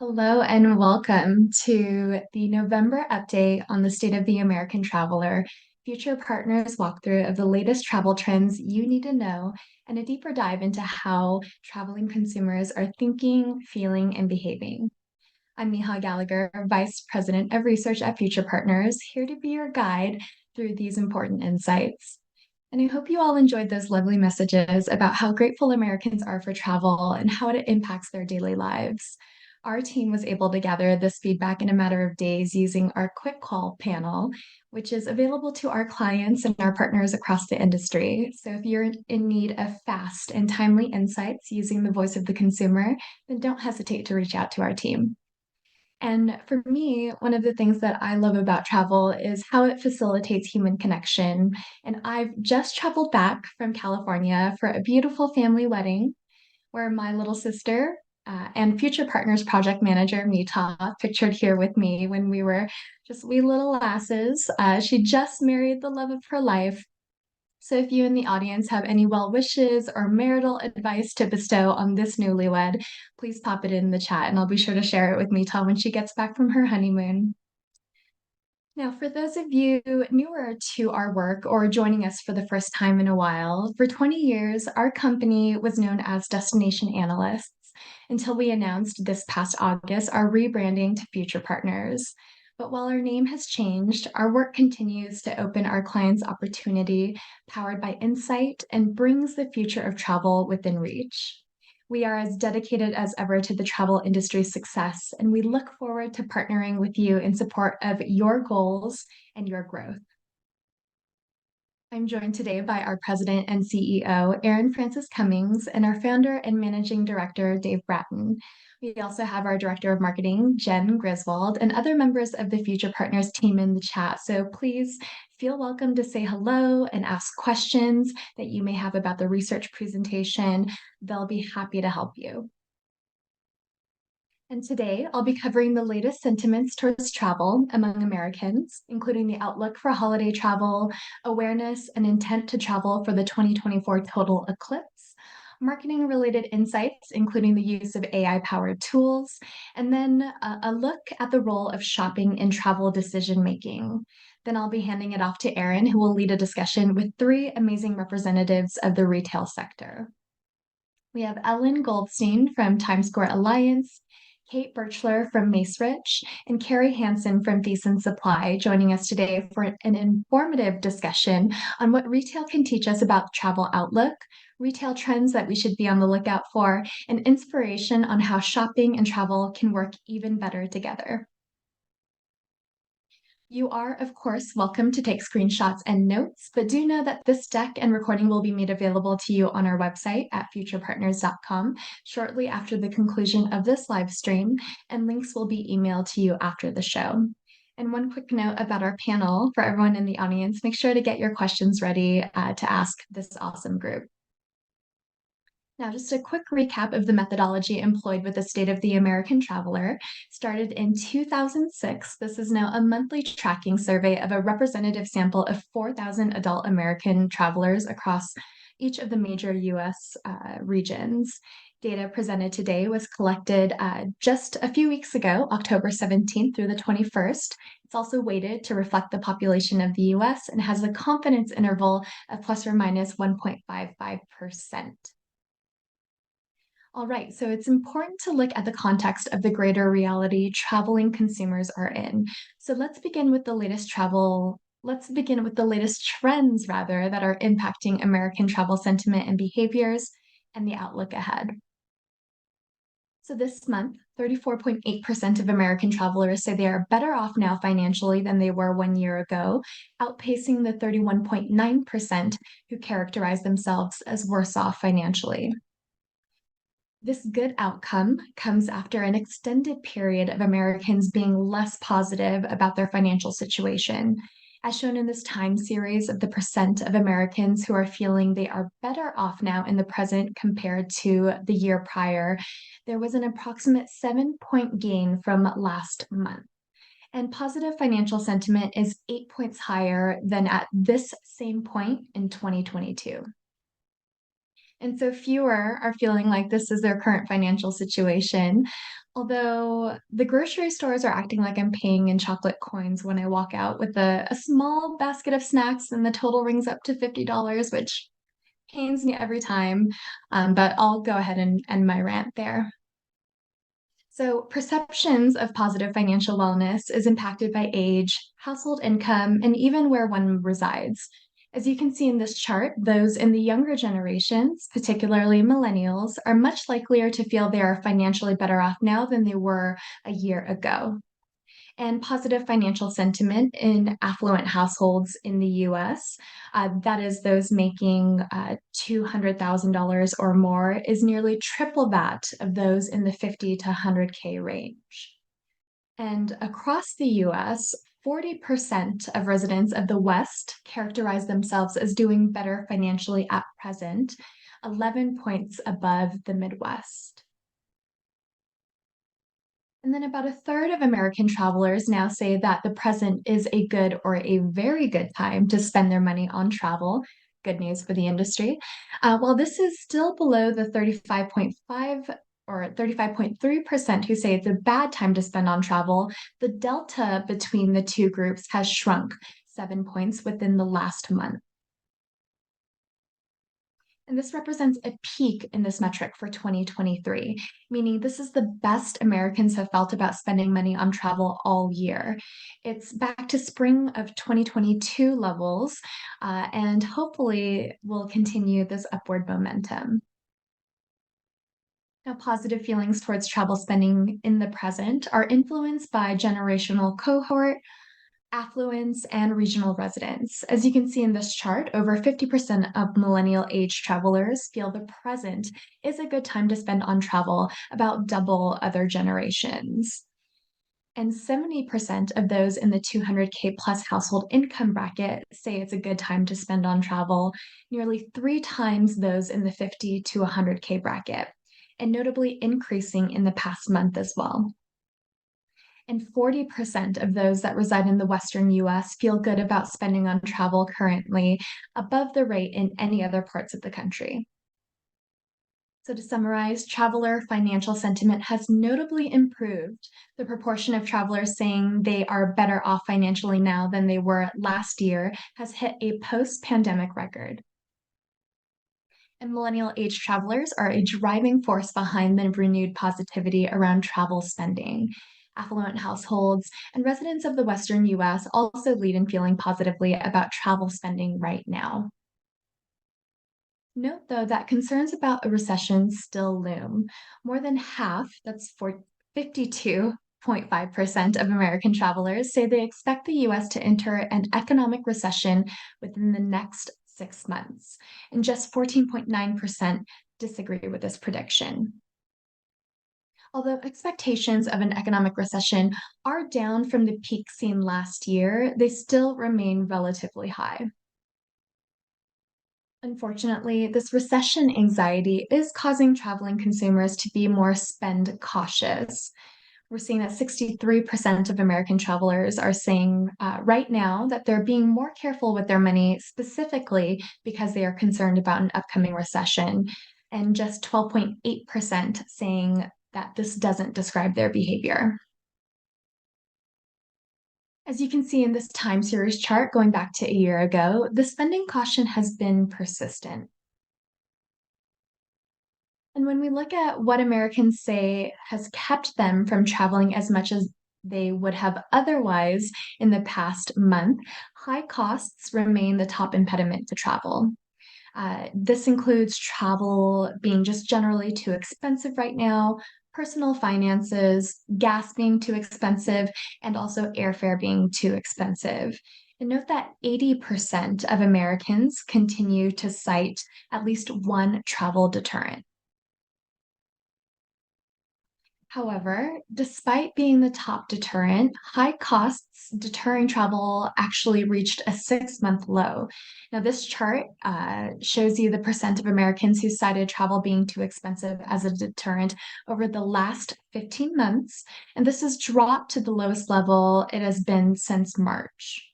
Hello and welcome to the November update on the State of the American Traveler, Future Partners walkthrough of the latest travel trends you need to know, and a deeper dive into how traveling consumers are thinking, feeling, and behaving. I'm Miha Gallagher, Vice President of Research at Future Partners, here to be your guide through these important insights. And I hope you all enjoyed those lovely messages about how grateful Americans are for travel and how it impacts their daily lives. Our team was able to gather this feedback in a matter of days using our quick call panel, which is available to our clients and our partners across the industry. So if you're in need of fast and timely insights using the voice of the consumer, then don't hesitate to reach out to our team. And for me, one of the things that I love about travel is how it facilitates human connection. And I've just traveled back from California for a beautiful family wedding where my little sister and future partners project manager Mita, pictured here with me when we were just wee little lasses. She just married the love of her life. So if you in the audience have any well wishes or marital advice to bestow on this newlywed, please pop it in the chat and I'll be sure to share it with Mita when she gets back from her honeymoon. Now, for those of you newer to our work or joining us for the first time in a while, for 20 years, our company was known as Destination Analysts until we announced this past August our rebranding to Future Partners. But while our name has changed, our work continues to open our clients opportunity, powered by insight, and brings the future of travel within reach. We are as dedicated as ever to the travel industry's success, and we look forward to partnering with you in support of your goals and your growth. I'm joined today by our President and CEO, Erin Francis Cummings, and our founder and managing director, Dave Bratton. We also have our director of marketing, Jen Griswold, and other members of the Future Partners team in the chat. So please feel welcome to say hello and ask questions that you may have about the research presentation. They'll be happy to help you. And today I'll be covering the latest sentiments towards travel among Americans, including the outlook for holiday travel, awareness and intent to travel for the 2024 total eclipse, marketing related insights, including the use of AI powered tools, and then a look at the role of shopping in travel decision making. Then I'll be handing it off to Erin, who will lead a discussion with three amazing representatives of the retail sector. We have Ellen Goldstein from Times Square Alliance, Kate Birchler from Macerich, and Carrie Hansen from Thiessen Supply joining us today for an informative discussion on what retail can teach us about travel outlook, retail trends that we should be on the lookout for, and inspiration on how shopping and travel can work even better together. You are, of course, welcome to take screenshots and notes, but do know that this deck and recording will be made available to you on our website at futurepartners.com shortly after the conclusion of this live stream, and links will be emailed to you after the show. And one quick note about our panel for everyone in the audience, make sure to get your questions ready to ask this awesome group. Now, just a quick recap of the methodology employed with the State of the American Traveler. Started in 2006, this is now a monthly tracking survey of a representative sample of 4,000 adult American travelers across each of the major US regions. Data presented today was collected just a few weeks ago, October 17th through the 21st. It's also weighted to reflect the population of the US and has a confidence interval of plus or minus 1.55%. All right, so it's important to look at the context of the greater reality traveling consumers are in. So let's begin with the latest trends rather that are impacting American travel sentiment and behaviors and the outlook ahead. So this month, 34.8% of American travelers say they are better off now financially than they were 1 year ago, outpacing the 31.9% who characterize themselves as worse off financially. This good outcome comes after an extended period of Americans being less positive about their financial situation. As shown in this time series of the percent of Americans who are feeling they are better off now in the present compared to the year prior, there was an approximate 7-point gain from last month. And positive financial sentiment is 8 points higher than at this same point in 2022. And so fewer are feeling like this is their current financial situation. Although the grocery stores are acting like I'm paying in chocolate coins when I walk out with a small basket of snacks and the total rings up to $50, which pains me every time. But I'll go ahead and end my rant there. So, perceptions of positive financial wellness is impacted by age, household income, and even where one resides. As you can see in this chart, those in the younger generations, particularly millennials, are much likelier to feel they are financially better off now than they were a year ago. And positive financial sentiment in affluent households in the US, that is, those making $200,000 or more, is nearly triple that of those in the 50 to 100K range. And across the US, 40% of residents of the West characterize themselves as doing better financially at present, 11 points above the Midwest. And then about a third of American travelers now say that the present is a good or a very good time to spend their money on travel. Good news for the industry. While this is still below the 35.5 or 35.3% who say it's a bad time to spend on travel, the delta between the two groups has shrunk 7 points within the last month. And this represents a peak in this metric for 2023, meaning this is the best Americans have felt about spending money on travel all year. It's back to spring of 2022 levels, and hopefully will continue this upward momentum. Now, positive feelings towards travel spending in the present are influenced by generational cohort, affluence, and regional residents. As you can see in this chart, over 50% of millennial age travelers feel the present is a good time to spend on travel, about double other generations. And 70% of those in the 200K plus household income bracket say it's a good time to spend on travel, nearly three times those in the 50 to 100K bracket, and notably increasing in the past month as well. And 40% of those that reside in the Western US feel good about spending on travel currently, above the rate in any other parts of the country. So, to summarize, traveler financial sentiment has notably improved. The proportion of travelers saying they are better off financially now than they were last year has hit a post pandemic record. And millennial age travelers are a driving force behind the renewed positivity around travel spending. Affluent households and residents of the Western US also lead in feeling positively about travel spending right now. Note, though, that concerns about a recession still loom. More than half, that's for 52.5% of American travelers, say they expect the US to enter an economic recession within the next 6 months, and just 14.9% disagree with this prediction. Although expectations of an economic recession are down from the peak seen last year, they still remain relatively high. Unfortunately, this recession anxiety is causing traveling consumers to be more spend cautious. We're seeing that 63% of American travelers are saying right now that they're being more careful with their money, specifically because they are concerned about an upcoming recession, and just 12.8% saying that this doesn't describe their behavior. As you can see in this time series chart going back to a year ago, the spending caution has been persistent. And when we look at what Americans say has kept them from traveling as much as they would have otherwise in the past month, high costs remain the top impediment to travel. This includes travel being just generally too expensive right now, personal finances, gas being too expensive, and also airfare being too expensive. And note that 80% of Americans continue to cite at least one travel deterrent. However, despite being the top deterrent, high costs deterring travel actually reached a 6 month low. Now, this chart shows you the percent of Americans who cited travel being too expensive as a deterrent over the last 15 months, and this has dropped to the lowest level it has been since March.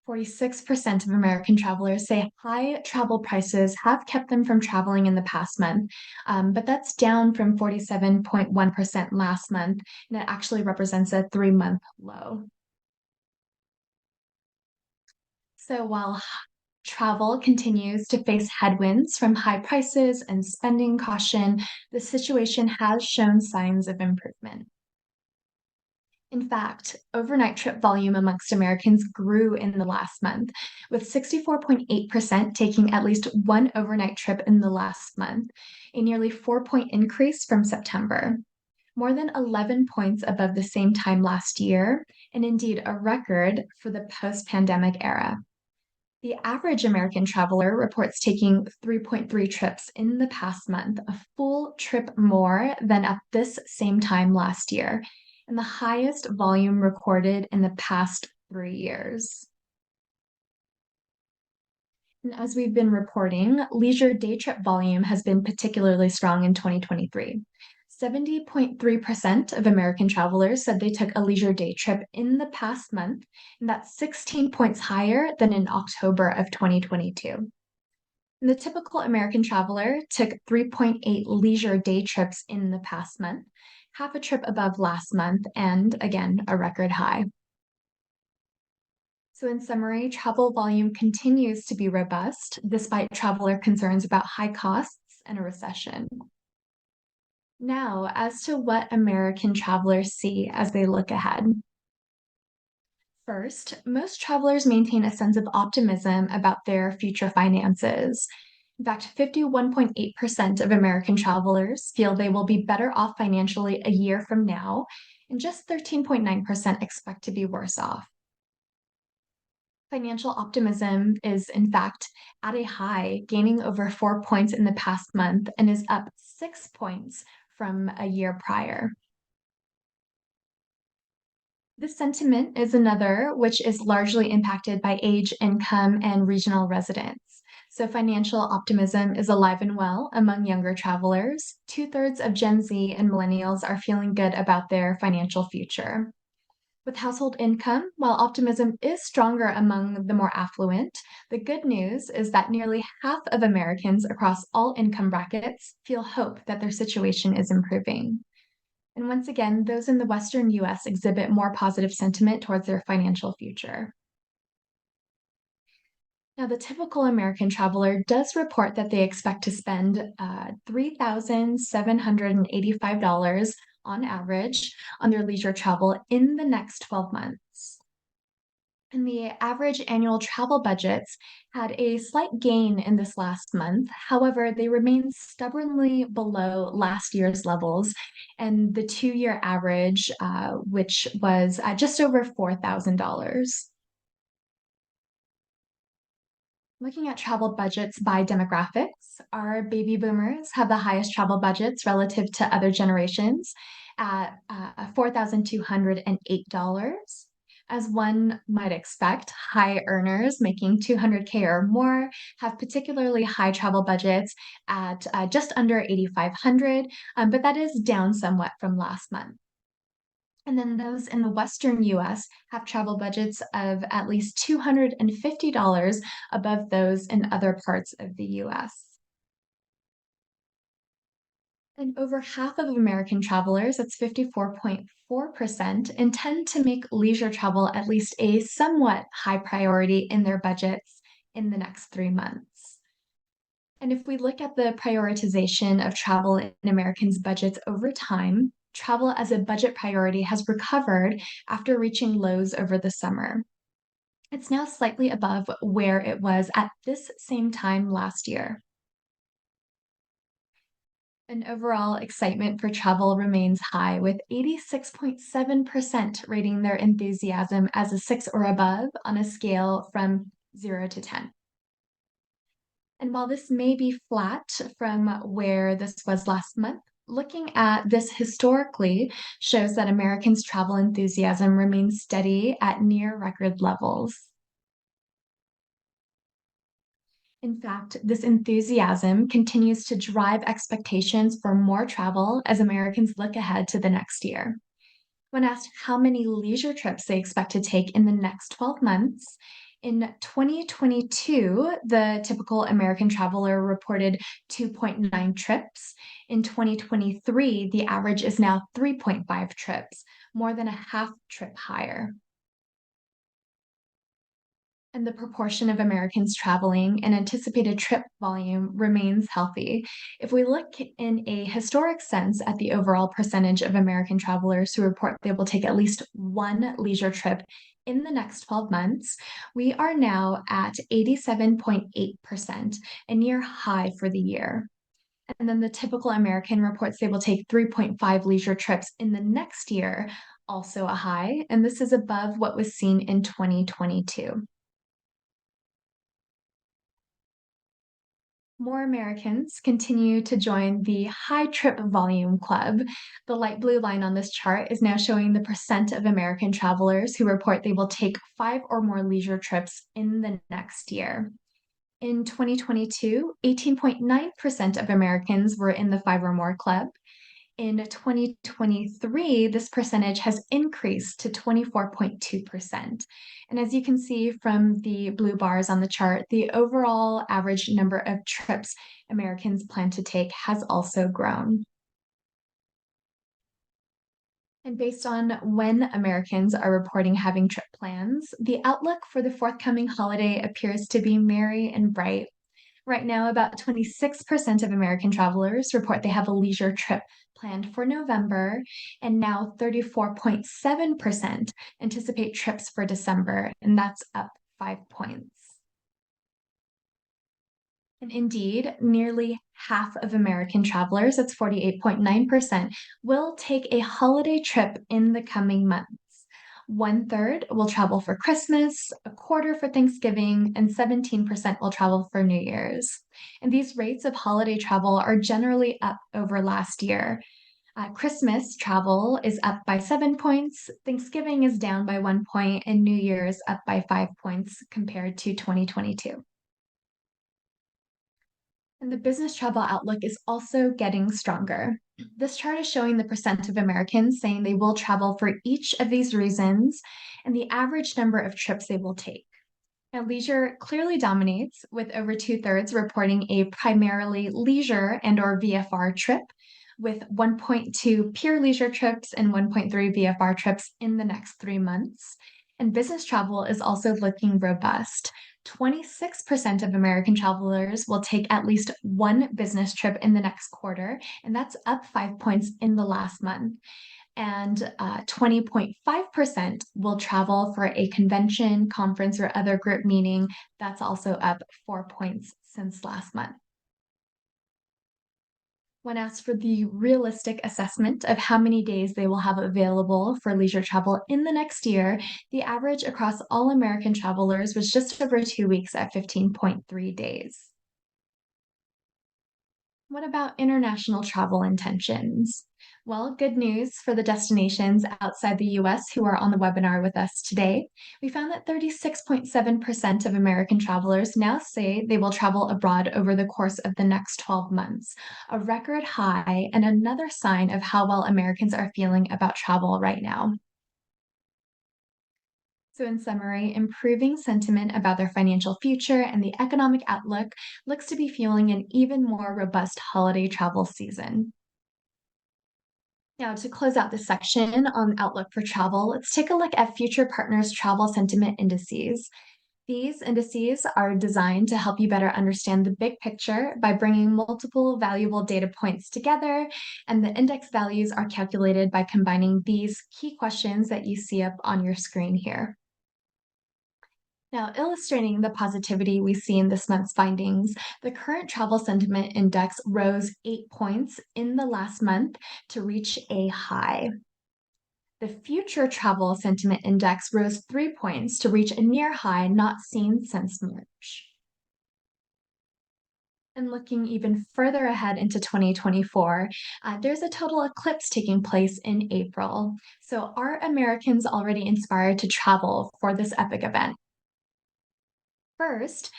46% of American travelers say high travel prices have kept them from traveling in the past month, but that's down from 47.1% last month, and it actually represents a 3-month low. So while travel continues to face headwinds from high prices and spending caution, the situation has shown signs of improvement. In fact, overnight trip volume amongst Americans grew in the last month, with 64.8% taking at least one overnight trip in the last month, a nearly 4-point increase from September, more than 11 points above the same time last year, and indeed a record for the post-pandemic era. The average American traveler reports taking 3.3 trips in the past month, a full trip more than at this same time last year, and the highest volume recorded in the past 3 years. And as we've been reporting, leisure day trip volume has been particularly strong in 2023. 70.3% of American travelers said they took a leisure day trip in the past month, and that's 16 points higher than in October of 2022. And the typical American traveler took 3.8 leisure day trips in the past month, half a trip above last month, and again, a record high. So, in summary, travel volume continues to be robust despite traveler concerns about high costs and a recession. Now, as to what American travelers see as they look ahead. First, most travelers maintain a sense of optimism about their future finances. In fact, 51.8% of American travelers feel they will be better off financially a year from now, and just 13.9% expect to be worse off. Financial optimism is, in fact, at a high, gaining over 4 points in the past month and is up 6 points from a year prior. This sentiment is another which is largely impacted by age, income, and regional residence. So, financial optimism is alive and well among younger travelers. Two-thirds of Gen Z and millennials are feeling good about their financial future. With household income, while optimism is stronger among the more affluent, the good news is that nearly half of Americans across all income brackets feel hope that their situation is improving. And once again, those in the Western US exhibit more positive sentiment towards their financial future. Now, the typical American traveler does report that they expect to spend $3,785 on average on their leisure travel in the next 12 months. And the average annual travel budgets had a slight gain in this last month. However, they remain stubbornly below last year's levels and the 2-year average, which was just over $4,000. Looking at travel budgets by demographics, our baby boomers have the highest travel budgets relative to other generations at $4,208. As one might expect, high earners making 200K or more have particularly high travel budgets at just under 8,500, but that is down somewhat from last month. And then those in the Western US have travel budgets of at least $250 above those in other parts of the US. And over half of American travelers, that's 54.4%, intend to make leisure travel at least a somewhat high priority in their budgets in the next 3 months. And if we look at the prioritization of travel in Americans' budgets over time, travel as a budget priority has recovered after reaching lows over the summer. It's now slightly above where it was at this same time last year. And overall excitement for travel remains high, with 86.7% rating their enthusiasm as a 6 or above on a scale from 0 to 10. And while this may be flat from where this was last month, looking at this historically shows that Americans' travel enthusiasm remains steady at near record levels. In fact, this enthusiasm continues to drive expectations for more travel as Americans look ahead to the next year. When asked how many leisure trips they expect to take in the next 12 months, In 2022, the typical American traveler reported 2.9 trips. In 2023, the average is now 3.5 trips, more than a half trip higher. And the proportion of Americans traveling and anticipated trip volume remains healthy. If we look in a historic sense at the overall percentage of American travelers who report they will take at least one leisure trip in the next 12 months, we are now at 87.8%, a near high for the year. And then the typical American reports they will take 3.5 leisure trips in the next year, also a high, and this is above what was seen in 2022. More Americans continue to join the high trip volume club. The light blue line on this chart is now showing the percent of American travelers who report they will take five or more leisure trips in the next year. In 2022, 18.9% of Americans were in the five or more club. In 2023, this percentage has increased to 24.2%. And as you can see from the blue bars on the chart, the overall average number of trips Americans plan to take has also grown. And based on when Americans are reporting having trip plans, the outlook for the forthcoming holiday appears to be merry and bright. Right now, about 26% of American travelers report they have a leisure trip planned for November, and now 34.7% anticipate trips for December, and that's up 5 points. And indeed, nearly half of American travelers, that's 48.9%, will take a holiday trip in the coming months. One third will travel for Christmas, a quarter for Thanksgiving, and 17% will travel for New Year's. And these rates of holiday travel are generally up over last year. Christmas travel is up by 7 points, Thanksgiving is down by 1 point, and New Year's up by 5 points compared to 2022. And the business travel outlook is also getting stronger. This chart is showing the percent of Americans saying they will travel for each of these reasons and the average number of trips they will take. Now, leisure clearly dominates, with over two-thirds reporting a primarily leisure and/or VFR trip, with 1.2 pure leisure trips and 1.3 VFR trips in the next 3 months. And business travel is also looking robust. 26% of American travelers will take at least one business trip in the next quarter, and that's up 5 points in the last month. And 20.5% will travel for a convention, conference, or other group meeting. That's also up 4 points since last month. When asked for the realistic assessment of how many days they will have available for leisure travel in the next year, the average across all American travelers was just over 2 weeks at 15.3 days. What about international travel intentions? Well, good news for the destinations outside the US who are on the webinar with us today. We found that 36.7% of American travelers now say they will travel abroad over the course of the next 12 months, a record high and another sign of how well Americans are feeling about travel right now. So, in summary, improving sentiment about their financial future and the economic outlook looks to be fueling an even more robust holiday travel season. Now, to close out this section on outlook for travel, let's take a look at Future Partners travel sentiment indices. These indices are designed to help you better understand the big picture by bringing multiple valuable data points together, and the index values are calculated by combining these key questions that you see up on your screen here. Now, illustrating the positivity we see in this month's findings, the current travel sentiment index rose 8 points in the last month to reach a high. The future travel sentiment index rose 3 points to reach a near high not seen since March. And looking even further ahead into 2024, there's a total eclipse taking place in April. So, are Americans already inspired to travel for this epic event? First,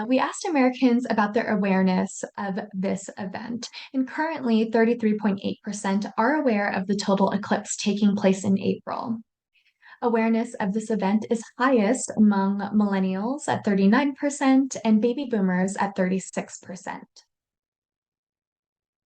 we asked Americans about their awareness of this event, and currently 33.8% are aware of the total eclipse taking place in April. Awareness of this event is highest among millennials at 39% and baby boomers at 36%.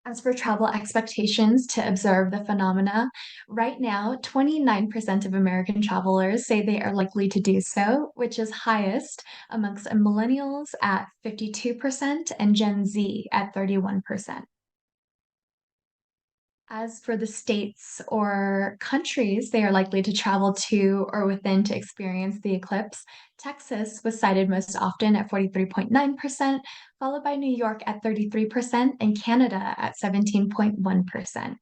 As for travel expectations to observe the phenomena, right now, 29% of American travelers say they are likely to do so, which is highest amongst millennials at 52% and Gen Z at 31%. As for the states or countries they are likely to travel to or within to experience the eclipse, Texas was cited most often at 43.9%, followed by New York at 33% and Canada at 17.1%.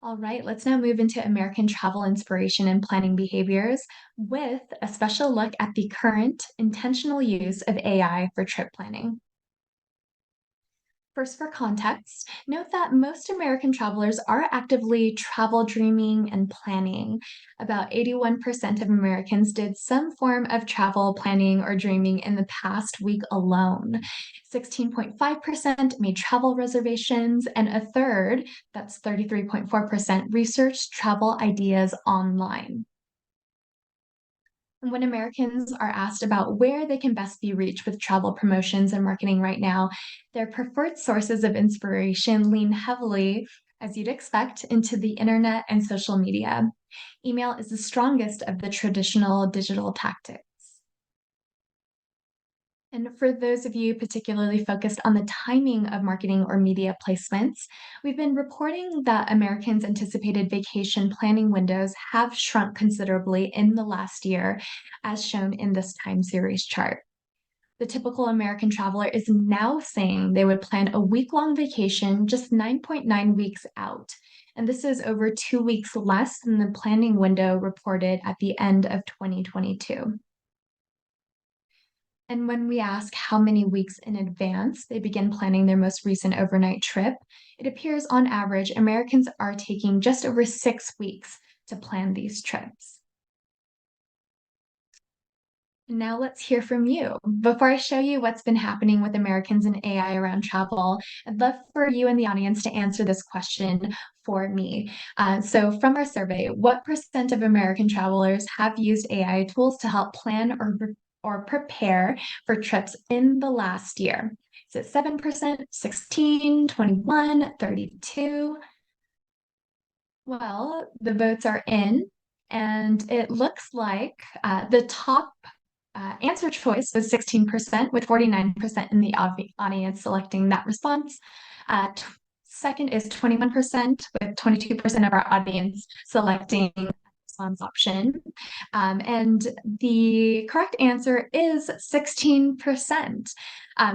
All right, let's now move into American travel inspiration and planning behaviors with a special look at the current intentional use of AI for trip planning. First, for context, note that most American travelers are actively travel dreaming and planning. About 81% of Americans did some form of travel planning or dreaming in the past week alone. 16.5% made travel reservations, and a third, that's 33.4%, researched travel ideas online. When Americans are asked about where they can best be reached with travel promotions and marketing right now, their preferred sources of inspiration lean heavily, as you'd expect, into the internet and social media. Email is the strongest of the traditional digital tactics. And for those of you particularly focused on the timing of marketing or media placements, we've been reporting that Americans' anticipated vacation planning windows have shrunk considerably in the last year, as shown in this time series chart. The typical American traveler is now saying they would plan a week-long vacation just 9.9 weeks out. And this is over 2 weeks less than the planning window reported at the end of 2022. And when we ask how many weeks in advance they begin planning their most recent overnight trip, it appears on average Americans are taking just over 6 weeks to plan these trips. Now let's hear from you. Before I show you what's been happening with Americans and AI around travel, I'd love for you in the audience to answer this question for me. So, from our survey, what percent of American travelers have used AI tools to help plan or prepare for trips in the last year? Is it 7%, 16, 21, 32? Well, the votes are in, and it looks like the top answer choice was 16%, with 49% in the audience selecting that response. Second is 21%, with 22% of our audience selecting response option. And the correct answer is 16%.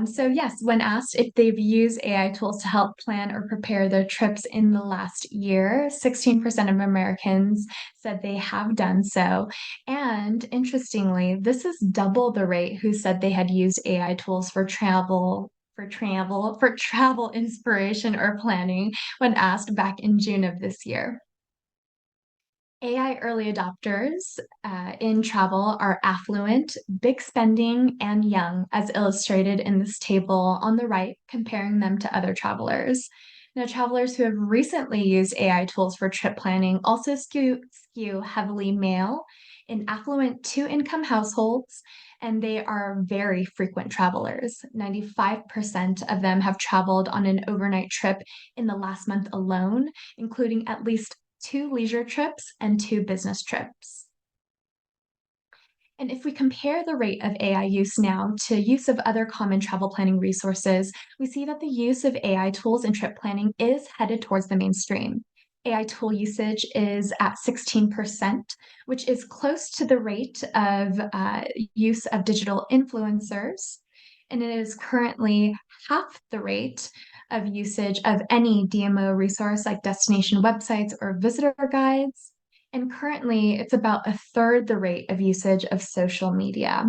So yes, when asked if they've used AI tools to help plan or prepare their trips in the last year, 16% of Americans said they have done so. And interestingly, this is double the rate who said they had used AI tools for travel inspiration or planning when asked back in June of this year. AI early adopters in travel are affluent, big spending, and young, as illustrated in this table on the right, comparing them to other travelers. Now, travelers who have recently used AI tools for trip planning also skew heavily male in affluent two-income households, and they are very frequent travelers. 95% of them have traveled on an overnight trip in the last month alone, including at least 2 leisure trips and 2 business trips. And if we compare the rate of AI use now to use of other common travel planning resources, we see that the use of AI tools in trip planning is headed towards the mainstream. AI tool usage is at 16%, which is close to the rate of use of digital influencers. And it is currently half the rate of usage of any DMO resource like destination websites or visitor guides. And currently, it's about a third the rate of usage of social media.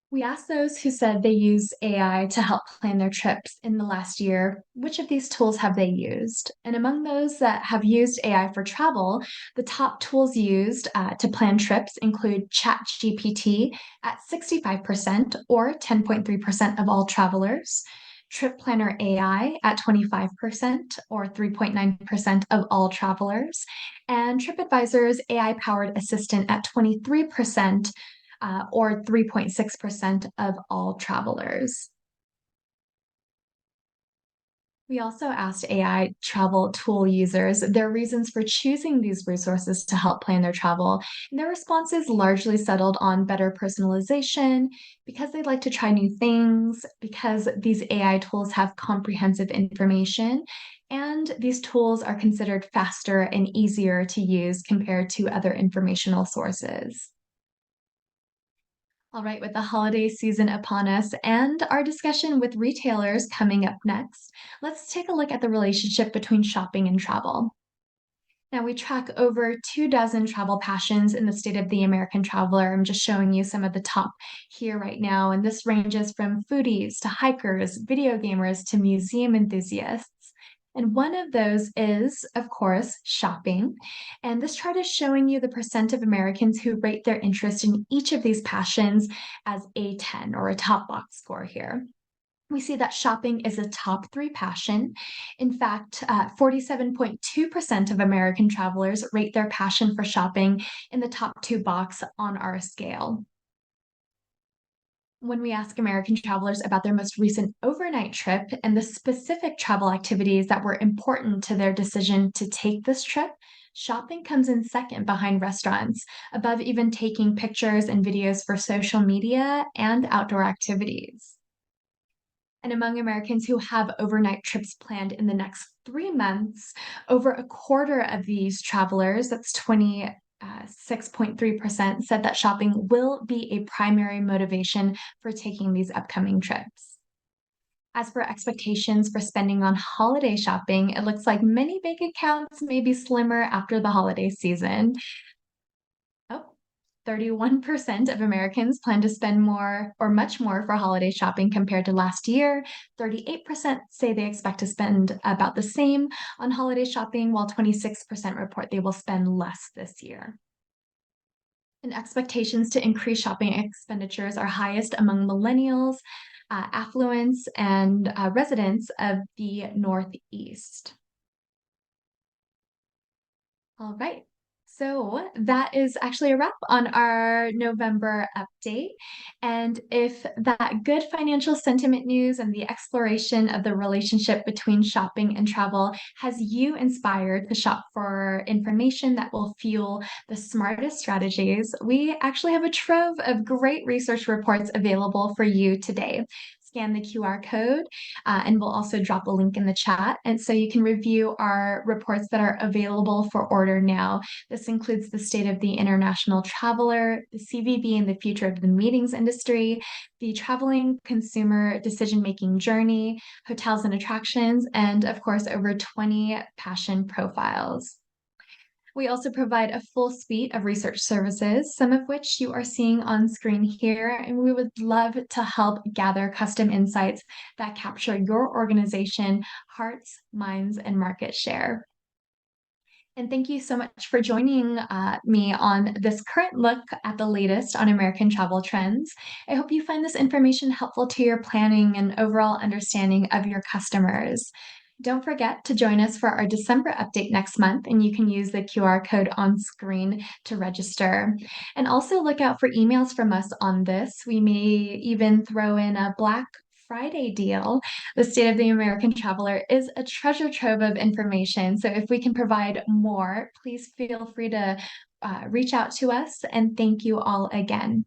We asked those who said they use AI to help plan their trips in the last year, which of these tools have they used? And among those that have used AI for travel, the top tools used to plan trips include ChatGPT at 65% or 10.3% of all travelers, Trip Planner AI at 25% or 3.9% of all travelers, and TripAdvisor's AI-powered assistant at 23% or 3.6% of all travelers. We also asked AI travel tool users their reasons for choosing these resources to help plan their travel, and their responses largely settled on better personalization, because they like to try new things, because these AI tools have comprehensive information, and these tools are considered faster and easier to use compared to other informational sources. All right, with the holiday season upon us and our discussion with retailers coming up next, let's take a look at the relationship between shopping and travel. Now, we track over 2 dozen travel passions in the State of the American Traveler. I'm just showing you some of the top here right now, and this ranges from foodies to hikers, video gamers to museum enthusiasts. And one of those is, of course, shopping. And this chart is showing you the percent of Americans who rate their interest in each of these passions as a 10 or a top box score here. We see that shopping is a top three passion. In fact, 47.2% of American travelers rate their passion for shopping in the top two box on our scale. When we ask American travelers about their most recent overnight trip and the specific travel activities that were important to their decision to take this trip, shopping comes in second behind restaurants, above even taking pictures and videos for social media and outdoor activities. And among Americans who have overnight trips planned in the next 3 months, over a quarter of these travelers, that's 26.3%, said that shopping will be a primary motivation for taking these upcoming trips. As for expectations for spending on holiday shopping, it looks like many bank accounts may be slimmer after the holiday season. Oh, 31% of Americans plan to spend more or much more for holiday shopping compared to last year. 38% say they expect to spend about the same on holiday shopping, while 26% report they will spend less this year. And expectations to increase shopping expenditures are highest among millennials, affluents, and residents of the Northeast. All right. So that is actually a wrap on our November update. And if that good financial sentiment news and the exploration of the relationship between shopping and travel has you inspired to shop for information that will fuel the smartest strategies, we actually have a trove of great research reports available for you today. Scan the QR code, and we'll also drop a link in the chat. And so you can review our reports that are available for order now. This includes the State of the International Traveler, the CVB and the Future of the Meetings Industry, the Traveling Consumer Decision-Making Journey, Hotels and Attractions, and of course, over 20 passion profiles. We also provide a full suite of research services, some of which you are seeing on screen here, and we would love to help gather custom insights that capture your organization, hearts, minds, and market share. And thank you so much for joining me on this current look at the latest on American travel trends. I hope you find this information helpful to your planning and overall understanding of your customers. Don't forget to join us for our December update next month, and you can use the QR code on screen to register. And also look out for emails from us on this. We may even throw in a Black Friday deal. The State of the American Traveler is a treasure trove of information. So if we can provide more, please feel free to reach out to us. And thank you all again.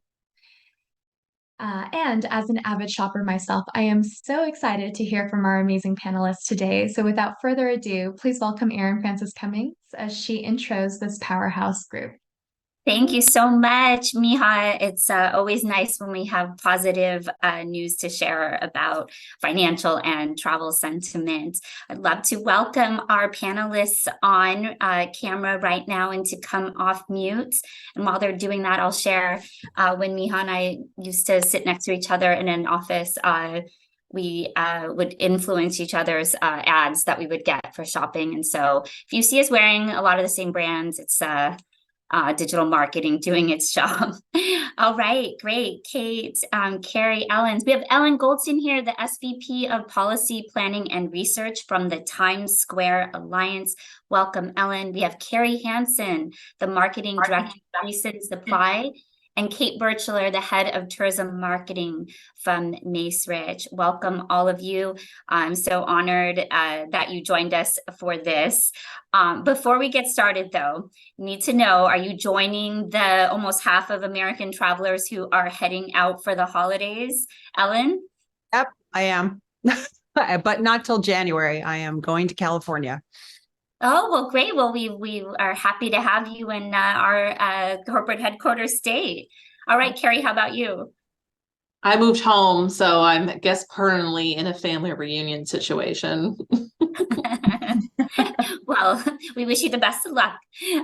And as an avid shopper myself, I am so excited to hear from our amazing panelists today. So without further ado, please welcome Erin Francis Cummings as she intros this powerhouse group. Thank you so much, Miha. It's always nice when we have positive news to share about financial and travel sentiment. I'd love to welcome our panelists on camera right now and to come off mute. And while they're doing that, I'll share when Miha and I used to sit next to each other in an office, we would influence each other's ads that we would get for shopping. And so if you see us wearing a lot of the same brands, it's digital marketing doing its job. All right, great. Kate, Carrie, Ellen. We have Ellen Goldstein here, the SVP of Policy Planning and Research from the Times Square Alliance. Welcome, Ellen. We have Carrie Hansen, the Marketing Director of Recent Supply, and Kate Birchler, the Head of Tourism Marketing from Macerich. Welcome, all of you. I'm so honored that you joined us for this. Before we get started, though, need to know, are you joining the almost half of American travelers who are heading out for the holidays? Ellen? Yep, I am. But not till January. I am going to California. Oh, well, great. Well, we are happy to have you in our corporate headquarters state. All right, Carrie, how about you? I moved home, so I'm, I guess, permanently in a family reunion situation. Well, we wish you the best of luck.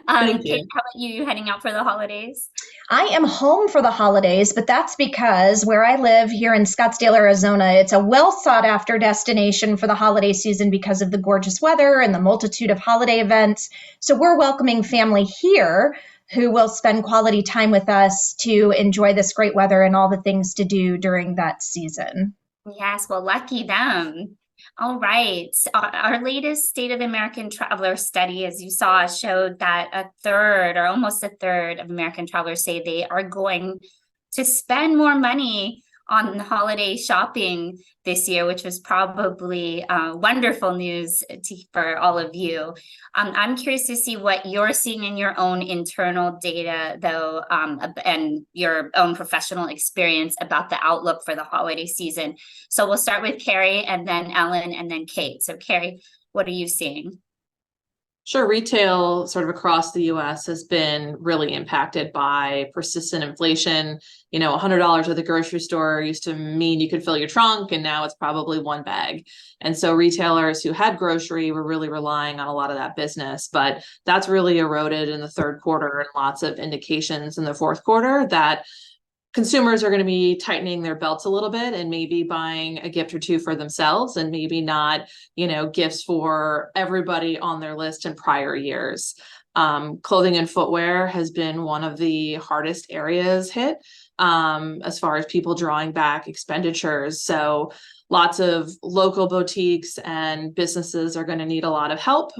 Thank Kate, you. how about you heading out for the holidays? I am home for the holidays, but that's because where I live here in Scottsdale, Arizona, it's a well sought after destination for the holiday season because of the gorgeous weather and the multitude of holiday events. So we're welcoming family here who will spend quality time with us to enjoy this great weather and all the things to do during that season. Yes, well, lucky them. All right. Our latest State of the American Traveler study, as you saw, showed that a third or almost a third of American travelers say they are going to spend more money on holiday shopping this year, which was probably wonderful news for all of you. I'm curious to see what you're seeing in your own internal data, though, and your own professional experience about the outlook for the holiday season. So we'll start with Carrie and then Ellen and then Kate. So Carrie, what are you seeing? Sure, retail sort of across the US has been really impacted by persistent inflation. You know, $100 at the grocery store used to mean you could fill your trunk, and now it's probably one bag. And so retailers who had grocery were really relying on a lot of that business, but that's really eroded in the third quarter, and lots of indications in the fourth quarter that consumers are going to be tightening their belts a little bit and maybe buying a gift or two for themselves, and maybe not, you know, gifts for everybody on their list in prior years. Clothing and footwear has been one of the hardest areas hit as far as people drawing back expenditures. So lots of local boutiques and businesses are going to need a lot of help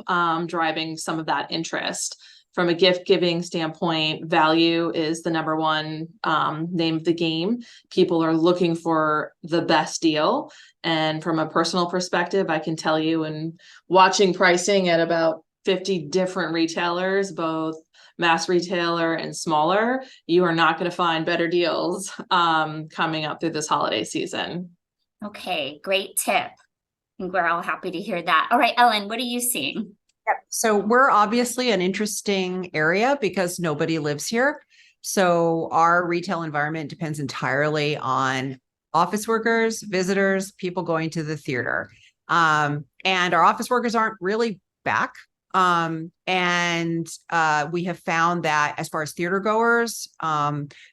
driving some of that interest. From a gift giving standpoint, value is the number one name of the game. People are looking for the best deal. And from a personal perspective, I can tell you, in watching pricing at about 50 different retailers, both mass retailer and smaller, you are not going to find better deals coming up through this holiday season. Okay, great tip. I think we're all happy to hear that. All right, Ellen, what are you seeing? Yep. So we're obviously an interesting area because nobody lives here. So our retail environment depends entirely on office workers, visitors, people going to the theater. And our office workers aren't really back. We have found that as far as theater goers,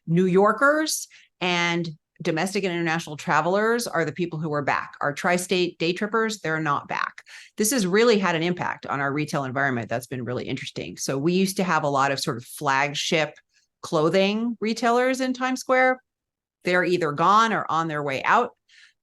New Yorkers and domestic and international travelers are the people who are back. Our tri-state day trippers, they're not back. This has really had an impact on our retail environment. That's been really interesting. So we used to have a lot of sort of flagship clothing retailers in Times Square. They're either gone or on their way out.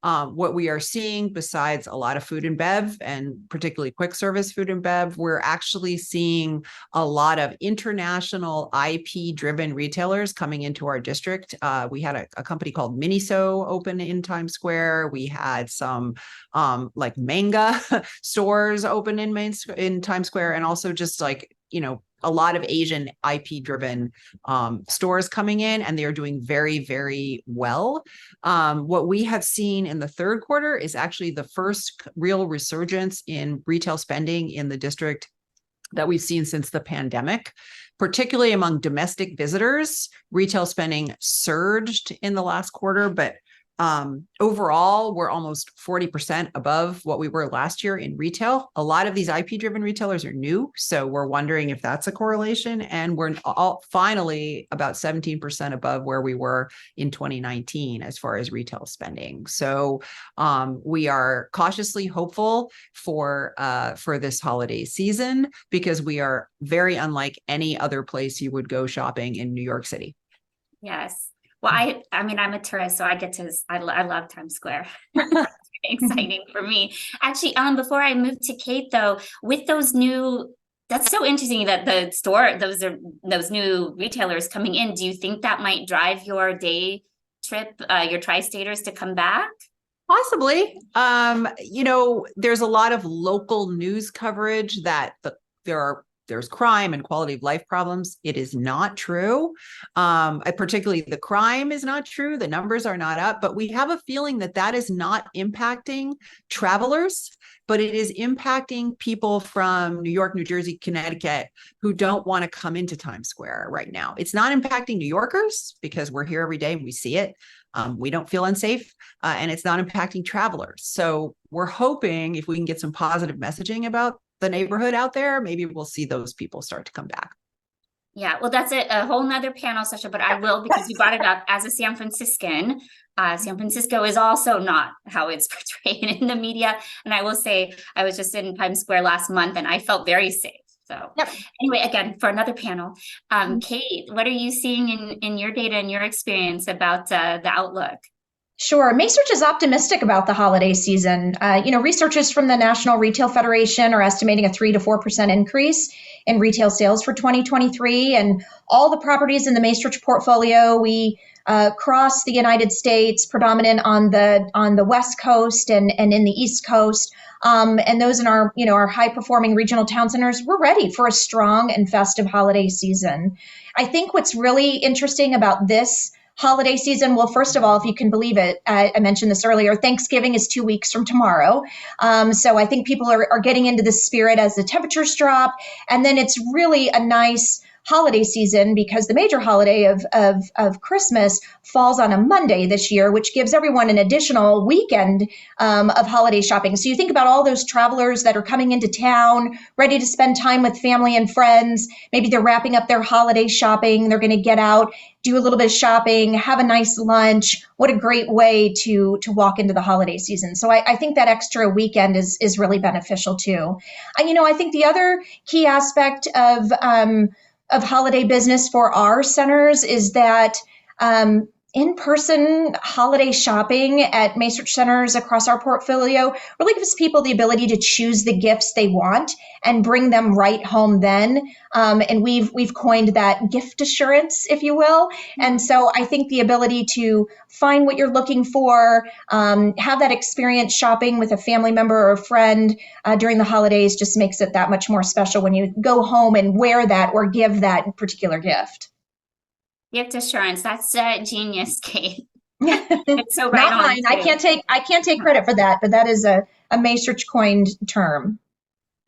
What we are seeing, besides a lot of food and bev, and particularly quick service food and bev, we're actually seeing a lot of international IP-driven retailers coming into our district. We had a company called Miniso open in Times Square. We had some like manga stores open in Times Square, and also just like, you know, a lot of Asian IP driven stores coming in, and they are doing very, very well. What we have seen in the third quarter is actually the first real resurgence in retail spending in the district that we've seen since the pandemic, particularly among domestic visitors. Retail spending surged in the last quarter, but Overall, we're almost 40% above what we were last year in retail. A lot of these IP-driven retailers are new, so we're wondering if that's a correlation. And we're all finally about 17% above where we were in 2019 as far as retail spending. So we are cautiously hopeful for this holiday season because we are very unlike any other place you would go shopping in New York City. Yes. Well, I mean, I'm a tourist, so I get to, I love Times Square. It's exciting for me. Actually, before I move to Kate, though, with those new, that's so interesting that the store, those new retailers coming in. Do you think that might drive your day trip, your tri-staters to come back? Possibly. There's a lot of local news coverage that there's crime and quality of life problems. It is not true. Particularly the crime is not true. The numbers are not up, but we have a feeling that is not impacting travelers, but it is impacting people from New York, New Jersey, Connecticut who don't want to come into Times Square right now. It's not impacting New Yorkers because we're here every day and we see it. We don't feel unsafe, and it's not impacting travelers. So we're hoping if we can get some positive messaging about the neighborhood out there, maybe we'll see those people start to come back. Yeah, well, that's a whole nother panel session, but I will, because you brought it up as a San Franciscan. San Francisco is also not how it's portrayed in the media. And I will say, I was just in Times Square last month and I felt very safe. So anyway, again, for another panel, Kate, what are you seeing in your data and your experience about the outlook? Sure. Macerich is optimistic about the holiday season. Researchers from the National Retail Federation are estimating a 3 to 4% increase in retail sales for 2023. And all the properties in the Macerich portfolio, we cross the United States, predominant on the West Coast and in the East Coast. And those in our high performing regional town centers, we're ready for a strong and festive holiday season. I think what's really interesting about this holiday season, well, first of all, if you can believe it, I mentioned this earlier, Thanksgiving is 2 weeks from tomorrow. So I think people are getting into the spirit as the temperatures drop. And then it's really a nice holiday season because the major holiday of Christmas falls on a Monday this year, which gives everyone an additional weekend of holiday shopping. So you think about all those travelers that are coming into town, ready to spend time with family and friends. Maybe they're wrapping up their holiday shopping. They're going to get out, do a little bit of shopping, have a nice lunch. What a great way to walk into the holiday season. So I think that extra weekend is really beneficial too. I think the other key aspect of holiday business for our centers is that in-person holiday shopping at Macerich centers across our portfolio really gives people the ability to choose the gifts they want and bring them right home then. And we've coined that gift assurance, if you will. And so I think the ability to find what you're looking for, have that experience shopping with a family member or a friend during the holidays just makes it that much more special when you go home and wear that or give that particular gift. Gift assurance, that's genius, Kate. It's so right Not on. mine. I can't take credit for that, but that is a Macerich coined term.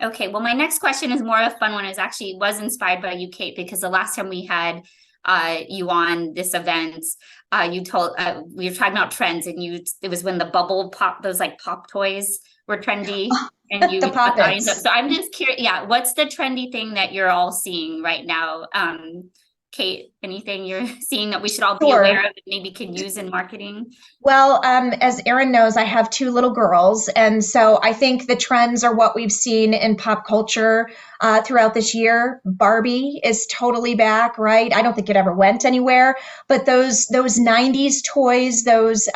Okay, well, my next question is more of a fun one. It was inspired by you, Kate, because the last time we had you on this event, you told we were talking about trends, and it was when the bubble pop, those like pop toys were trendy, and you The Pop-Its. So I'm just curious, what's the trendy thing that you're all seeing right now? Kate, anything you're seeing that we should all be aware of and maybe can use in marketing? Well, as Erin knows, I have 2 little girls. And so I think the trends are what we've seen in pop culture throughout this year. Barbie is totally back, right? I don't think it ever went anywhere. But those 90s toys, those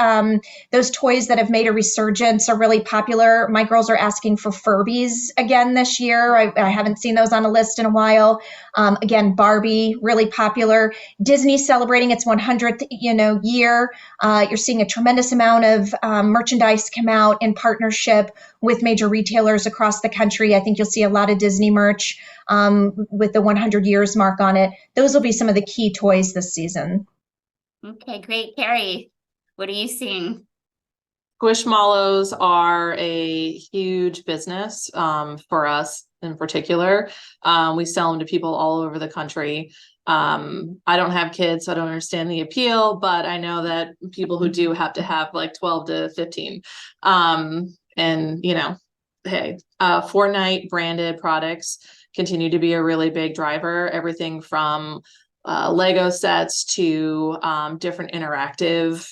toys that have made a resurgence are really popular. My girls are asking for Furbies again this year. I haven't seen those on a list in a while. Again, Barbie, really popular. Disney celebrating its 100th, year. You're seeing a tremendous amount of merchandise come out in partnership with major retailers across the country. I think you'll see a lot of Disney merch with the 100 years mark on it. Those will be some of the key toys this season. Okay, great. Carrie, what are you seeing? Squishmallows are a huge business for us in particular. We sell them to people all over the country. I don't have kids, so I don't understand the appeal, but I know that people who do have to have like 12 to 15. And hey, Fortnite branded products continue to be a really big driver. Everything from Lego sets to different interactive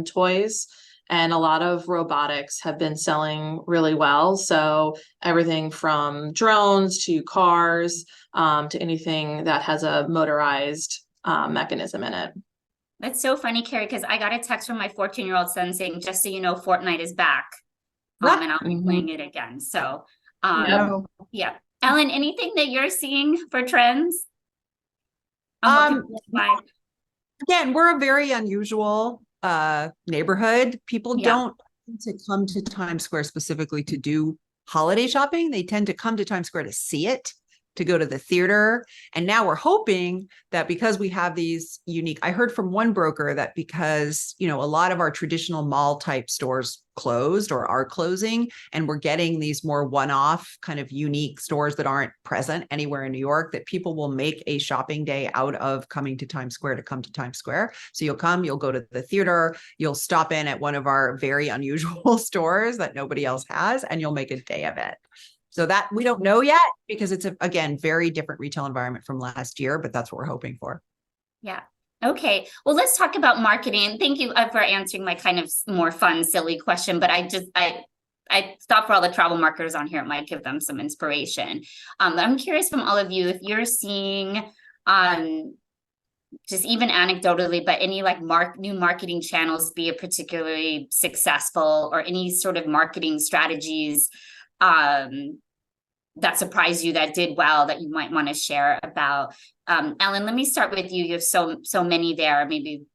toys. And a lot of robotics have been selling really well. So everything from drones to cars to anything that has a motorized mechanism in it. That's so funny, Carrie, because I got a text from my 14-year-old son saying, just so you know, Fortnite is back. And I'll be playing it again. So yeah. Ellen, anything that you're seeing for trends? Again, we're a very unusual neighborhood. People don't tend to come to Times Square specifically to do holiday shopping. They tend to come to Times Square to see it, to go to the theater. And now we're hoping that because we have these unique, I heard from one broker that because, a lot of our traditional mall type stores closed or are closing, and we're getting these more one-off kind of unique stores that aren't present anywhere in New York, that people will make a shopping day out of coming to Times Square to come to Times Square. So you'll come, you'll go to the theater, you'll stop in at one of our very unusual stores that nobody else has, and you'll make a day of it. So that we don't know yet because it's again, very different retail environment from last year, but that's what we're hoping for. Yeah. Okay. Well, let's talk about marketing. Thank you for answering my kind of more fun, silly question, but I thought for all the travel marketers on here, it might give them some inspiration. I'm curious from all of you, if you're seeing, just even anecdotally, but any like new marketing channels be particularly successful, or any sort of marketing strategies that surprised you, that did well, that you might want to share about. Ellen, let me start with you. You have so many there. Maybe,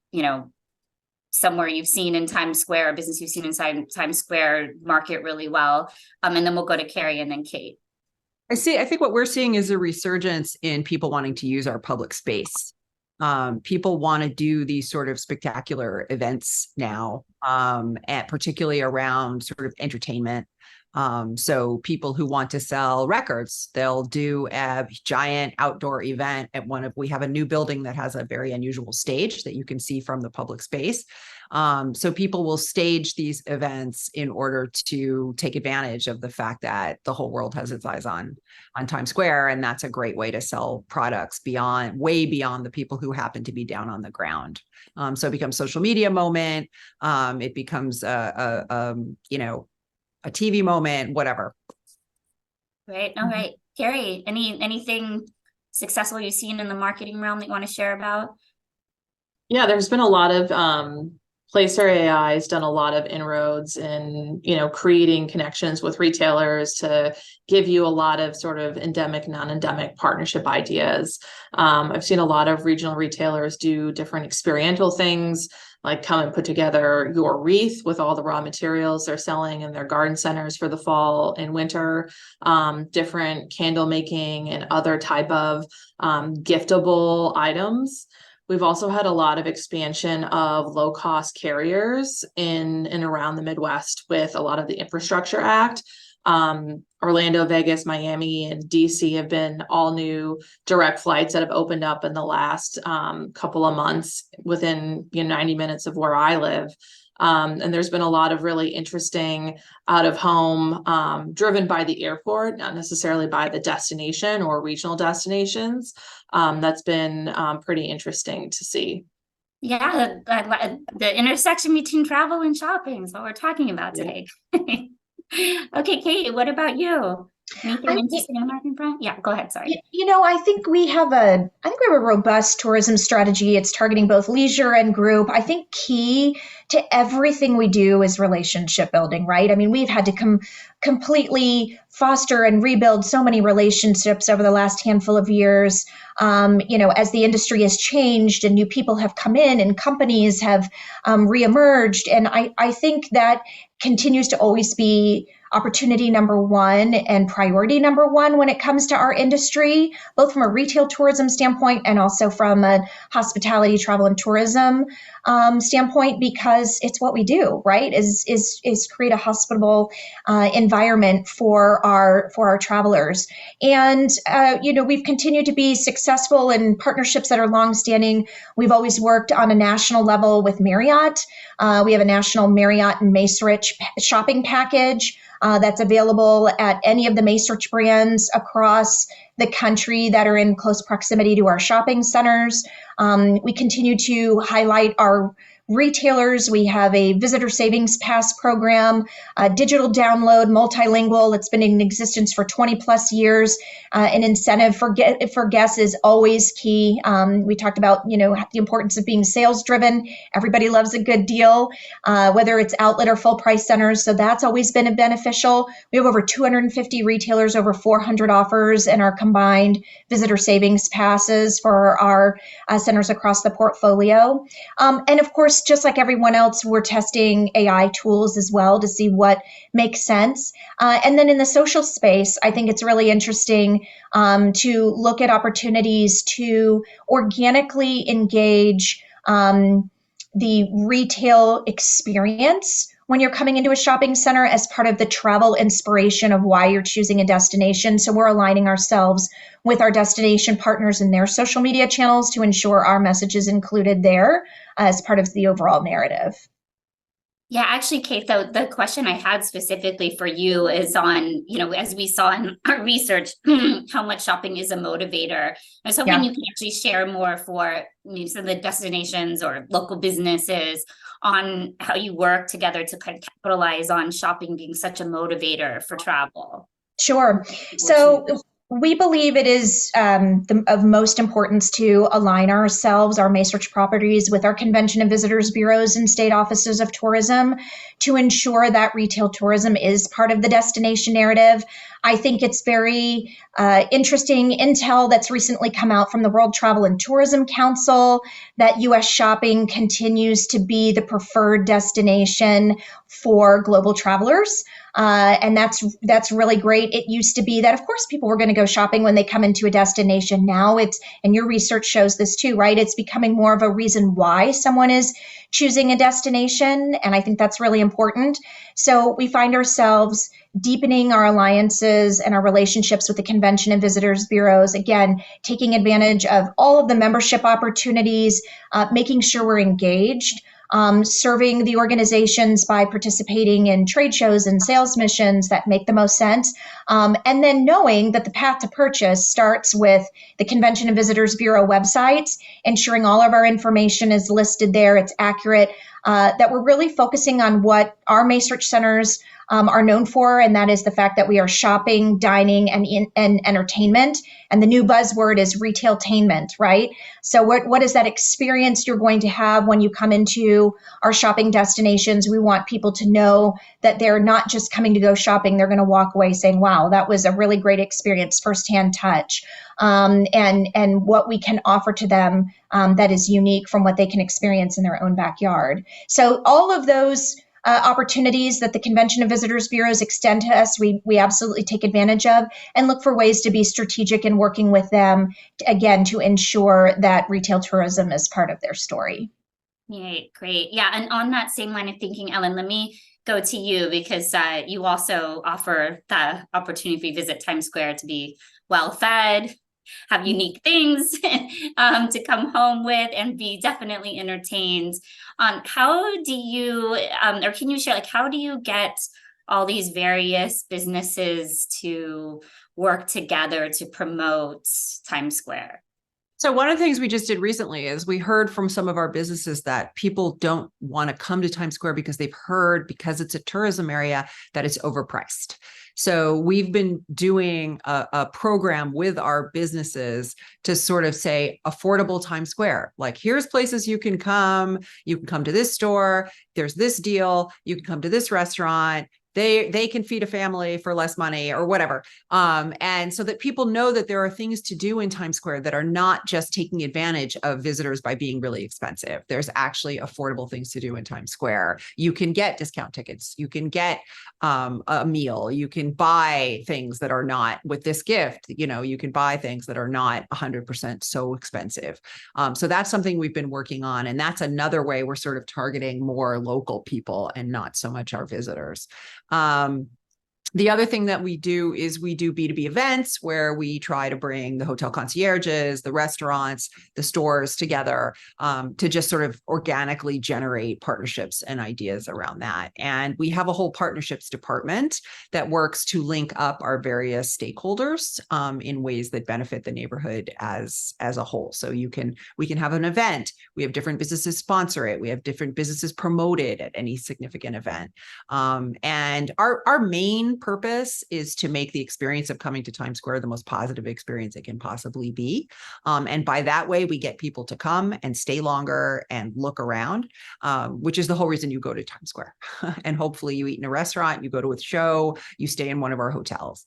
somewhere you've seen in Times Square, a business you've seen inside Times Square market really well. And then we'll go to Carrie and then Kate. I think what we're seeing is a resurgence in people wanting to use our public space. People want to do these sort of spectacular events now, and particularly around sort of entertainment. So people who want to sell records, they'll do a giant outdoor event at we have a new building that has a very unusual stage that you can see from the public space. So people will stage these events in order to take advantage of the fact that the whole world has its eyes on Times Square. And that's a great way to sell products way beyond the people who happen to be down on the ground. So it becomes social media moment. It becomes a TV moment, whatever. Great. All right. Carrie, anything successful you've seen in the marketing realm that you want to share about? Yeah, there's been a lot of Placer AI has done a lot of inroads in, creating connections with retailers to give you a lot of sort of endemic, non-endemic partnership ideas. I've seen a lot of regional retailers do different experiential things, like come and put together your wreath with all the raw materials they're selling in their garden centers for the fall and winter, different candle making and other type of giftable items. We've also had a lot of expansion of low-cost carriers in and around the Midwest with a lot of the Infrastructure Act. Orlando, Vegas, Miami, and DC have been all new direct flights that have opened up in the last couple of months within 90 minutes of where I live. And there's been a lot of really interesting out of home driven by the airport, not necessarily by the destination or regional destinations. That's been pretty interesting to see. Yeah, the intersection between travel and shopping is what we're talking about today. Okay, Kate, what about you? Anything interesting on the marketing front? Yeah, go ahead. Sorry. I think we have a robust tourism strategy. It's targeting both leisure and group. I think key to everything we do is relationship building, right? I mean, we've had to completely foster and rebuild so many relationships over the last handful of years. As the industry has changed and new people have come in and companies have reemerged. And I think that continues to always be opportunity number one and priority number one when it comes to our industry, both from a retail tourism standpoint and also from a hospitality, travel, and tourism standpoint, because it's what we do, right? Is create a hospitable environment for our travelers. And we've continued to be successful in partnerships that are longstanding. We've always worked on a national level with Marriott. We have a national Marriott and Macerich shopping package that's available at any of the Macerich brands across the country that are in close proximity to our shopping centers. We continue to highlight our retailers. We have a visitor savings pass program, a digital download, multilingual. It's been in existence for 20 plus years. An incentive for guests is always key. We talked about, the importance of being sales driven. Everybody loves a good deal, whether it's outlet or full price centers. So that's always been beneficial. We have over 250 retailers, over 400 offers in our combined visitor savings passes for our centers across the portfolio. And of course, just like everyone else, we're testing AI tools as well to see what makes sense. And then in the social space, I think it's really interesting to look at opportunities to organically engage the retail experience when you're coming into a shopping center as part of the travel inspiration of why you're choosing a destination. So we're aligning ourselves with our destination partners in their social media channels to ensure our message is included there as part of the overall narrative. Yeah, actually, Kate, the question I had specifically for you is on, as we saw in our research, how much shopping is a motivator. I was hoping you can actually share more for some of the destinations or local businesses on how you work together to kind of capitalize on shopping being such a motivator for travel. Sure. So we believe it is of most importance to align ourselves, our Macerich properties, with our convention and visitors bureaus and state offices of tourism to ensure that retail tourism is part of the destination narrative. I think it's very interesting intel that's recently come out from the World Travel and Tourism Council that U.S. shopping continues to be the preferred destination for global travelers. And that's really great. It used to be that, of course, people were going to go shopping when they come into a destination. Now and your research shows this too, right? It's becoming more of a reason why someone is choosing a destination. And I think that's really important. So we find ourselves deepening our alliances and our relationships with the convention and visitors bureaus, again, taking advantage of all of the membership opportunities, making sure we're engaged, serving the organizations by participating in trade shows and sales missions that make the most sense. And then knowing that the path to purchase starts with the Convention and Visitors Bureau websites, ensuring all of our information is listed there, it's accurate, that we're really focusing on what our Macerich centers are known for, and that is the fact that we are shopping, dining, and entertainment. And the new buzzword is retailtainment, right? So what is that experience you're going to have when you come into our shopping destinations? We want people to know that they're not just coming to go shopping. They're going to walk away saying, wow, that was a really great experience, firsthand touch, and what we can offer to them that is unique from what they can experience in their own backyard. So all of those opportunities that the Convention and Visitors Bureaus extend to us, we absolutely take advantage of and look for ways to be strategic in working with them, again, to ensure that retail tourism is part of their story. Yeah, great. Yeah, and on that same line of thinking, Ellen, let me go to you because you also offer the opportunity if we visit Times Square to be well-fed, have unique things to come home with, and be definitely entertained. How do you, or can you share, how do you get all these various businesses to work together to promote Times Square? So one of the things we just did recently is we heard from some of our businesses that people don't want to come to Times Square because they've heard, because it's a tourism area, that it's overpriced. So we've been doing a program with our businesses to sort of say affordable Times Square. Like, here's places you can come to this store, there's this deal, you can come to this restaurant, they can feed a family for less money or whatever. And so that people know that there are things to do in Times Square that are not just taking advantage of visitors by being really expensive. There's actually affordable things to do in Times Square. You can get discount tickets. You can get a meal. You can buy things that are not, with this gift, you can buy things that are not 100% so expensive. So that's something we've been working on. And that's another way we're sort of targeting more local people and not so much our visitors. The other thing that we do is we do B2B events where we try to bring the hotel concierges, the restaurants, the stores together to just sort of organically generate partnerships and ideas around that. And we have a whole partnerships department that works to link up our various stakeholders in ways that benefit the neighborhood as a whole. So we can have an event. We have different businesses sponsor it. We have different businesses promote it at any significant event. And our main purpose is to make the experience of coming to Times Square the most positive experience it can possibly be. And by that way, we get people to come and stay longer and look around, which is the whole reason you go to Times Square. And hopefully you eat in a restaurant, you go to a show, you stay in one of our hotels.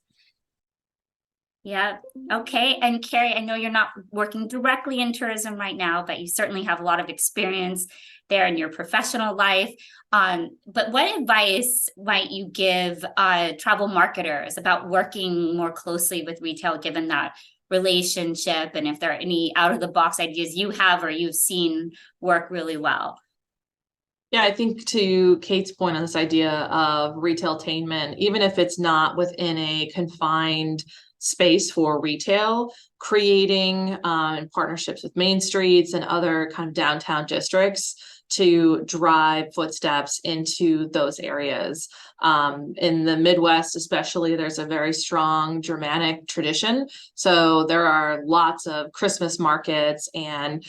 Yeah. Okay. And Carrie, I know you're not working directly in tourism right now, but you certainly have a lot of experience there in your professional life. But what advice might you give travel marketers about working more closely with retail, given that relationship? And if there are any out of the box ideas you have or you've seen work really well? Yeah, I think to Kate's point on this idea of retailtainment, even if it's not within a confined space for retail, creating partnerships with main streets and other kind of downtown districts to drive footsteps into those areas. In the Midwest, especially, there's a very strong Germanic tradition. So there are lots of Christmas markets and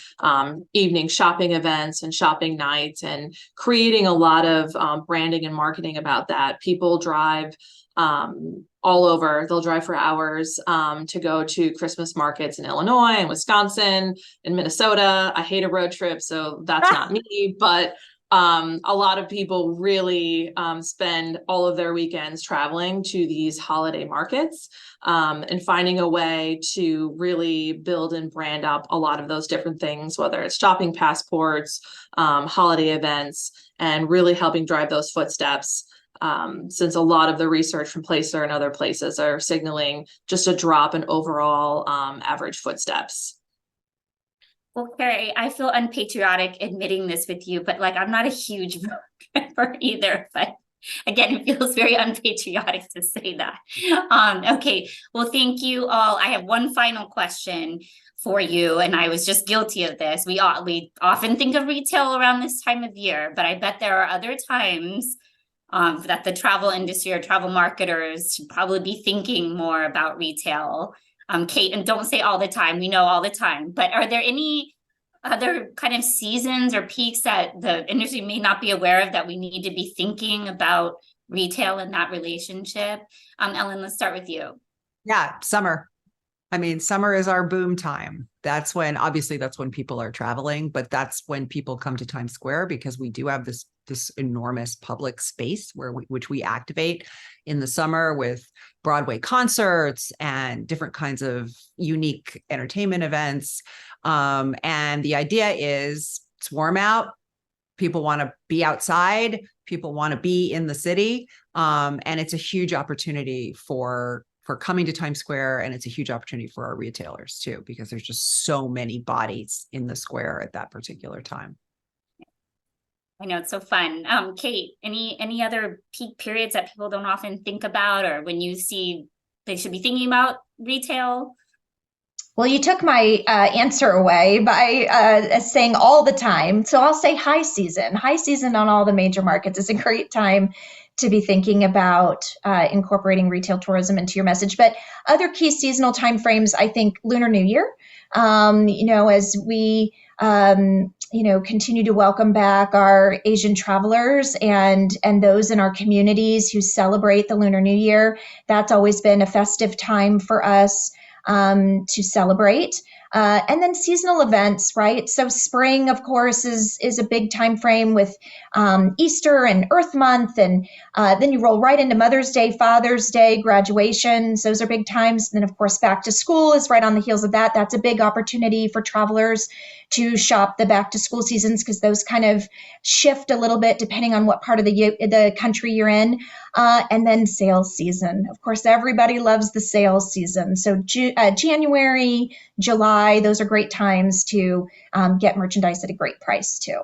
evening shopping events and shopping nights, and creating a lot of branding and marketing about that. People drive all over. They'll drive for hours to go to Christmas markets in Illinois and Wisconsin and Minnesota. I hate a road trip, so that's not me. But a lot of people really spend all of their weekends traveling to these holiday markets and finding a way to really build and brand up a lot of those different things, whether it's shopping passports, holiday events, and really helping drive those footsteps. Since a lot of the research from Placer and other places are signaling just a drop in overall average footsteps. Well, Carrie, I feel unpatriotic admitting this with you, but I'm not a huge voter either. But again, it feels very unpatriotic to say that. Okay, well, thank you all. I have one final question for you, and I was just guilty of this. We often think of retail around this time of year, but I bet there are other times that the travel industry or travel marketers should probably be thinking more about retail. Kate, and don't say all the time, we know all the time, but are there any other kind of seasons or peaks that the industry may not be aware of that we need to be thinking about retail and that relationship? Ellen, let's start with you. Yeah, summer. I mean, summer is our boom time. That's when people are traveling, but that's when people come to Times Square, because we do have this enormous public space which we activate in the summer with Broadway concerts and different kinds of unique entertainment events. And the idea is it's warm out. People want to be outside. People want to be in the city. And it's a huge opportunity for coming to Times Square. And it's a huge opportunity for our retailers too, because there's just so many bodies in the square at that particular time. I know, it's so fun. Kate, any other peak periods that people don't often think about, or when you see they should be thinking about retail? Well, you took my answer away by saying all the time. So I'll say high season. High season on all the major markets is a great time to be thinking about incorporating retail tourism into your message. But other key seasonal timeframes, I think Lunar New Year, as we continue to welcome back our Asian travelers and those in our communities who celebrate the Lunar New Year. That's always been a festive time for us to celebrate. And then seasonal events, right? So spring, of course, is a big time frame with Easter and Earth Month, and then you roll right into Mother's Day, Father's Day, graduations. Those are big times. And then, of course, back to school is right on the heels of that. That's a big opportunity for travelers to shop the back to school seasons because those kind of shift a little bit depending on what part of the country you're in. And then sales season. Of course, everybody loves the sales season. So January, July, those are great times to get merchandise at a great price too.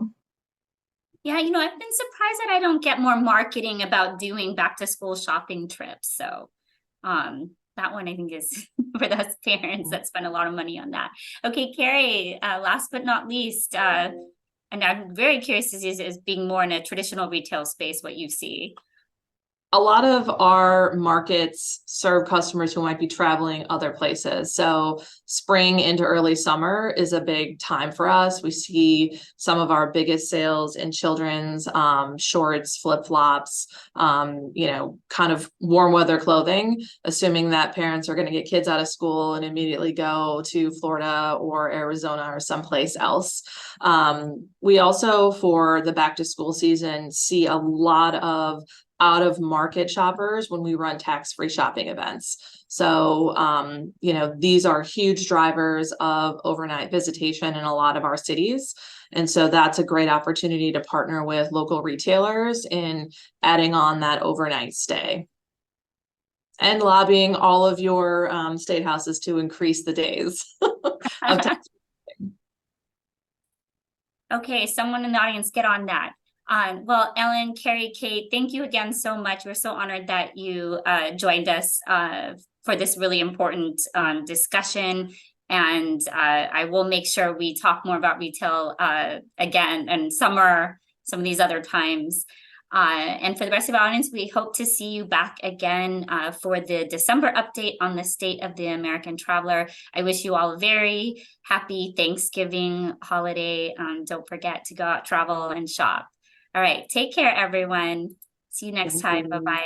Yeah, I've been surprised that I don't get more marketing about doing back to school shopping trips. So that one I think is for those parents that spend a lot of money on that. Okay, Carrie, last but not least, and I'm very curious to see as being more in a traditional retail space, what you see. A lot of our markets serve customers who might be traveling other places. So spring into early summer is a big time for us. We see some of our biggest sales in children's shorts, flip-flops, kind of warm weather clothing, assuming that parents are going to get kids out of school and immediately go to Florida or Arizona or someplace else. We also, for the back to school season, see a lot of out of market shoppers when we run tax-free shopping events. So, these are huge drivers of overnight visitation in a lot of our cities. And so that's a great opportunity to partner with local retailers in adding on that overnight stay. And lobbying all of your state houses to increase the days of tax. Okay, someone in the audience, get on that. Well, Ellen, Carrie, Kate, thank you again so much. We're so honored that you joined us for this really important discussion. And I will make sure we talk more about retail again and summer, some of these other times. And for the rest of our audience, we hope to see you back again for the December update on the state of the American traveler. I wish you all a very happy Thanksgiving holiday. Don't forget to go out, travel, and shop. All right, take care, everyone. See you next time. Bye-bye.